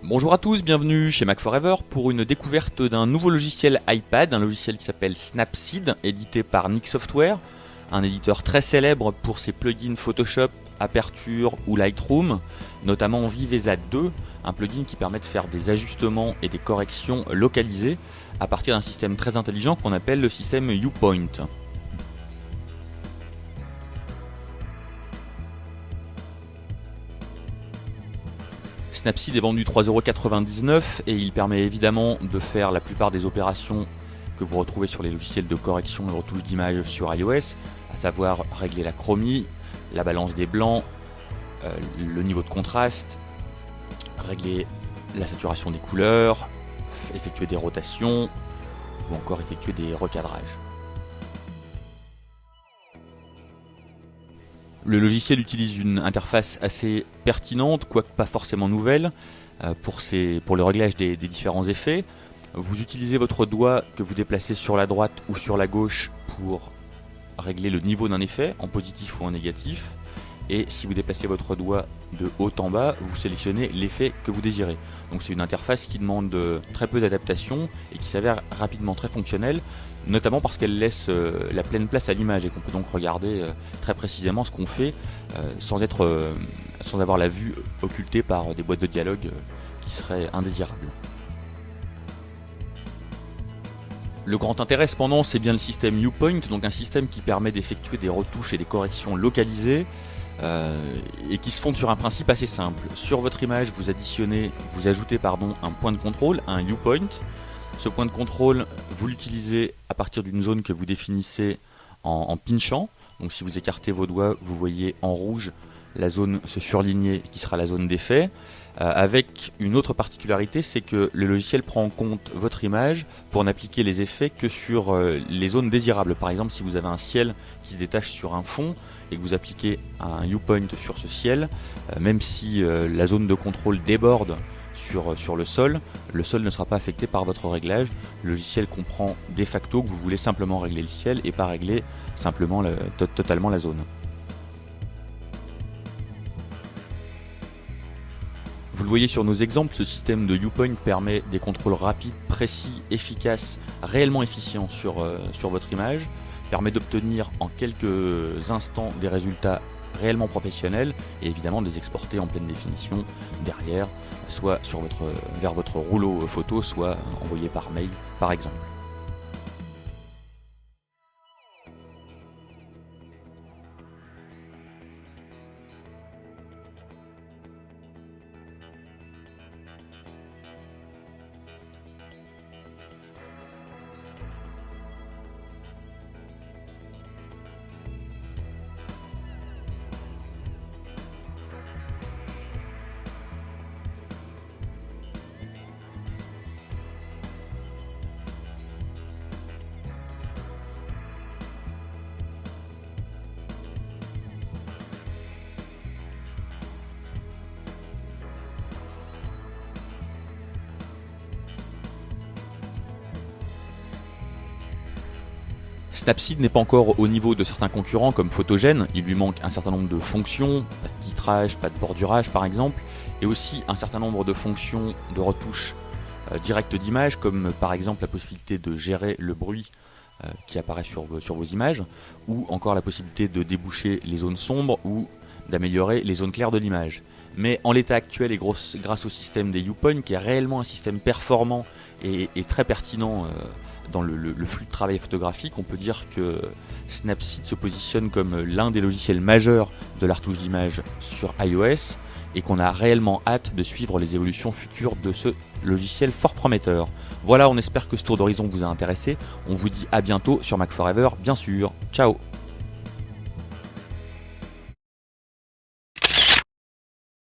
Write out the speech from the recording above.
Bonjour à tous, bienvenue chez Mac Forever pour une découverte d'un nouveau logiciel iPad, un logiciel qui s'appelle Snapseed, édité par Nik Software, un éditeur très célèbre pour ses plugins Photoshop, Aperture ou Lightroom, notamment Viveza 2, un plugin qui permet de faire des ajustements et des corrections localisées à partir d'un système très intelligent qu'on appelle le système Upoint. Snapseed est vendu 3,99€ et il permet évidemment de faire la plupart des opérations que vous retrouvez sur les logiciels de correction et de retouche d'image sur iOS, à savoir régler la chromie, la balance des blancs, le niveau de contraste, régler la saturation des couleurs, effectuer des rotations ou encore effectuer des recadrages. Le logiciel utilise une interface assez pertinente, quoique pas forcément nouvelle, pour le réglage des différents effets. Vous utilisez votre doigt que vous déplacez sur la droite ou sur la gauche pour régler le niveau d'un effet, en positif ou en négatif. Et si vous déplacez votre doigt de haut en bas, vous sélectionnez l'effet que vous désirez. Donc c'est une interface qui demande très peu d'adaptation et qui s'avère rapidement très fonctionnelle, notamment parce qu'elle laisse la pleine place à l'image et qu'on peut donc regarder très précisément ce qu'on fait sans avoir la vue occultée par des boîtes de dialogue qui seraient indésirables. Le grand intérêt cependant, c'est bien le système Upoint, donc un système qui permet d'effectuer des retouches et des corrections localisées et qui se fondent sur un principe assez simple. Sur votre image, vous ajoutez un point de contrôle, un Upoint. Ce point de contrôle, vous l'utilisez à partir d'une zone que vous définissez en pinchant. Donc si vous écartez vos doigts, vous voyez en rouge la zone se surligner qui sera la zone d'effet. Avec une autre particularité, c'est que le logiciel prend en compte votre image pour n'appliquer les effets que sur les zones désirables. Par exemple, si vous avez un ciel qui se détache sur un fond et que vous appliquez un Upoint sur ce ciel, même si la zone de contrôle déborde sur le sol ne sera pas affecté par votre réglage. Le logiciel comprend de facto que vous voulez simplement régler le ciel et pas régler simplement totalement la zone. Vous le voyez sur nos exemples, ce système de Upoint permet des contrôles rapides, précis, efficaces, réellement efficients sur votre image, permet d'obtenir en quelques instants des résultats réellement professionnels et évidemment de les exporter en pleine définition derrière, soit vers votre rouleau photo, soit envoyé par mail par exemple. Snapseed n'est pas encore au niveau de certains concurrents comme Photogene, il lui manque un certain nombre de fonctions, pas de titrage, pas de bordurage par exemple, et aussi un certain nombre de fonctions de retouche directe d'image, comme par exemple la possibilité de gérer le bruit qui apparaît sur vos images, ou encore la possibilité de déboucher les zones sombres ou d'améliorer les zones claires de l'image. Mais en l'état actuel et grâce au système des Upoint, qui est réellement un système performant et très pertinent dans le flux de travail photographique, on peut dire que Snapseed se positionne comme l'un des logiciels majeurs de la retouche d'image sur iOS et qu'on a réellement hâte de suivre les évolutions futures de ce logiciel fort prometteur. Voilà, on espère que ce tour d'horizon vous a intéressé. On vous dit à bientôt sur Mac Forever, bien sûr. Ciao!